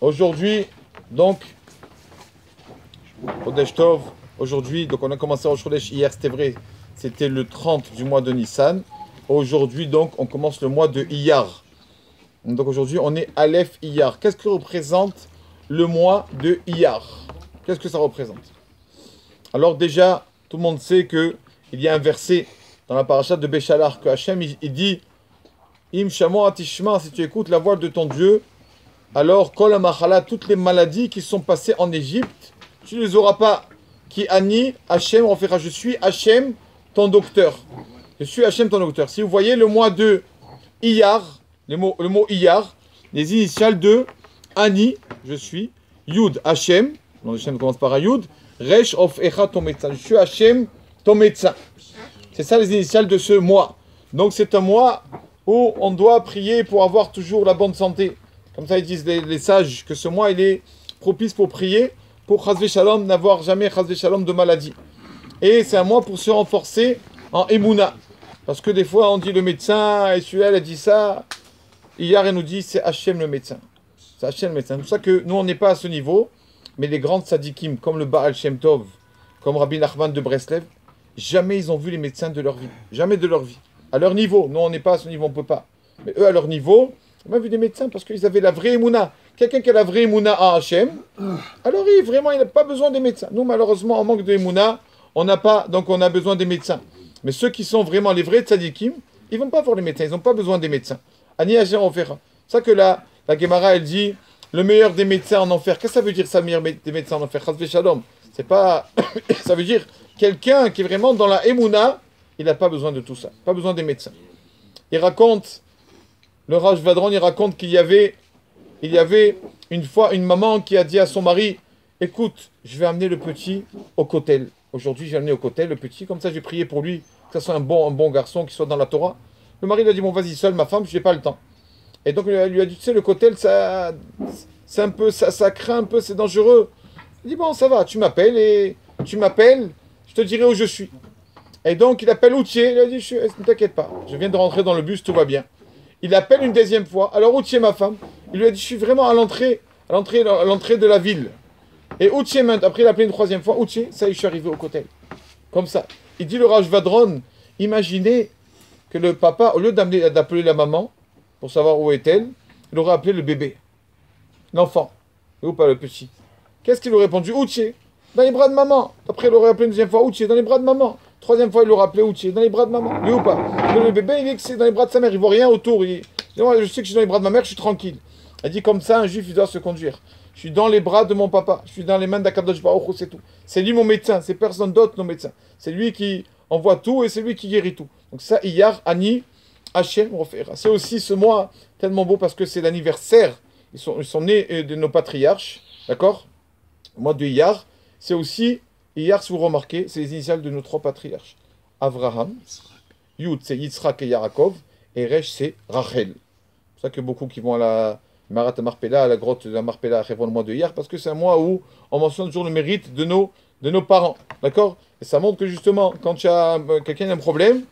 Aujourd'hui, donc, Chodesh Tov, aujourd'hui, donc on a commencé au Chodesh hier, c'était vrai, c'était le 30 du mois de Nissan. Aujourd'hui, donc, on commence le mois de Iyar. Donc aujourd'hui, on est Aleph Iyar. Qu'est-ce que représente le mois de Iyar? Qu'est-ce que ça représente? Alors déjà, tout le monde sait que il y a un verset dans la paracha de Béchalar que Hachem, il dit Im Shamo Atishma, si tu écoutes la voix de ton Dieu, alors Kol Amachala, toutes les maladies qui sont passées en Égypte, tu ne les auras pas. Qui Ani, Hachem, on fera je suis Hachem, ton docteur. Je suis Hachem, ton docteur. Si vous voyez le mois de Iyar, le mot Iyar, les initiales de Ani, je suis, Yud, Hachem, donc Hachem commence par un Yud, Resh of Echa, ton médecin. Je suis Hachem, ton médecin. C'est ça les initiales de ce mois. Donc c'est un mois où on doit prier pour avoir toujours la bonne santé. Comme ça ils disent les sages que ce mois il est propice pour prier, pour Chazvé Shalom, n'avoir jamais Chazvé Shalom de maladie. Et c'est un mois pour se renforcer en Emouna. Parce que des fois on dit le médecin, et celui-là il a dit ça. Hier elle nous dit c'est Hachem le médecin. C'est Hachem le médecin. C'est pour ça que nous on n'est pas à ce niveau. Mais les grandes sadikim comme le Baal Shem Tov, comme Rabbi Nachman de Breslev, jamais ils ont vu les médecins de leur vie. Jamais de leur vie. À leur niveau. Nous on n'est pas à ce niveau, on ne peut pas. Mais eux à leur niveau, ils ont même vu des médecins parce qu'ils avaient la vraie Emouna. Quelqu'un qui a la vraie Emouna à Hachem, alors il n'a pas besoin des médecins. Nous malheureusement on manque de Emouna, on n'a pas, donc on a besoin des médecins. Mais ceux qui sont vraiment les vrais tzadikim, ils ne vont pas voir les médecins, ils n'ont pas besoin des médecins. Ani Hachem on verra. C'est ça que la Gemara elle dit le meilleur des médecins en enfer. Qu'est-ce que ça veut dire ça, le meilleur des médecins en enfer? Chazvé Shalom. C'est pas. Ça veut dire quelqu'un qui est vraiment dans la Emouna, il n'a pas besoin de tout ça. Pas besoin des médecins. Il raconte, le Rav Vadron, il raconte qu'il y avait une fois une maman qui a dit à son mari écoute, je vais amener le petit au kotel. Aujourd'hui, je vais amener au kotel le petit, comme ça, je vais prier pour lui, que ce soit un bon garçon qui soit dans la Torah. Le mari lui a dit bon, vas-y, seul, ma femme, je n'ai pas le temps. Et donc, il lui a dit tu sais, le kotel, c'est un peu, ça craint un peu, c'est dangereux. Il dit bon, ça va, tu m'appelles, je te dirai où je suis. Et donc, il appelle Outier, il a dit ne t'inquiète pas, je viens de rentrer dans le bus, tout va bien. Il appelle une deuxième fois, alors Outier, ma femme, il lui a dit je suis vraiment à l'entrée de la ville. Et Outier, après il a appelé une troisième fois, Outier, ça y est, je suis arrivé au kotel. Comme ça. Il dit le Rav Vadron, imaginez que le papa, au lieu d'appeler la maman, pour savoir où est-elle, il aurait appelé le bébé, l'enfant, ou pas le petit. Qu'est-ce qu'il aurait répondu? Outier, dans les bras de maman. Après, il aurait appelé une deuxième fois, Outier, dans les bras de maman. Troisième fois, il aurait appelé Outier, dans les bras de maman. Lui ou pas? Le bébé, il est que c'est dans les bras de sa mère, il voit rien autour. Je sais que je suis dans les bras de ma mère, je suis tranquille. Elle dit comme ça, un juif, il doit se conduire. Je suis dans les bras de mon papa, je suis dans les mains d'Akadosh Baruch Hu, c'est tout. C'est lui mon médecin, c'est personne d'autre nos médecins. C'est lui qui envoie tout et c'est lui qui guérit tout. Donc ça, Iyar, Ani, Hachem, Rofera. C'est aussi ce mois tellement beau parce que c'est l'anniversaire. Ils sont nés de nos patriarches, d'accord? Le mois de Iyar, c'est aussi, Iyar, si vous remarquez, c'est les initiales de nos trois patriarches. Avraham, Yud, c'est Yitzhak et Yaakov, et Resh, c'est Rachel. C'est pour ça que beaucoup qui vont à la Marat Marpella, à la grotte de la Marpella, à le mois de Iyar, parce que c'est un mois où on mentionne toujours le mérite de nos parents, d'accord? Et ça montre que justement, quand tu as quelqu'un qui a un problème,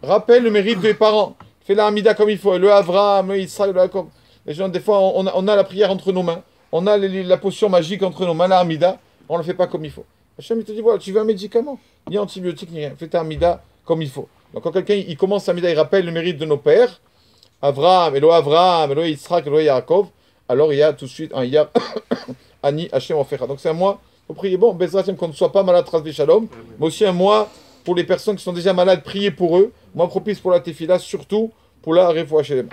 rappelle le mérite des parents. Fais la Hamida comme il faut. Le Avraham, le Israël, le Jacob. Les gens, des fois, on a la prière entre nos mains. On a la potion magique entre nos mains, la Hamida. On ne le fait pas comme il faut. Hachem, il te dit, voilà, tu veux un médicament? Ni antibiotique, ni rien. Fais ta Hamida comme il faut. Donc quand quelqu'un il commence sa Hamida, il rappelle le mérite de nos pères. Avraham, Elo Yitzhak, Elo Yaakov. Alors il y a tout de suite un Yar, Ani, Hachem, Ofera. Donc c'est un mois pour prier. Bon, Bezrat Hashem, qu'on ne soit pas malade, Chazvé Shalom. Mais aussi un mois pour les personnes qui sont déjà malades, priez pour eux. Moi, propice pour la tefila, surtout pour la refoua shelema.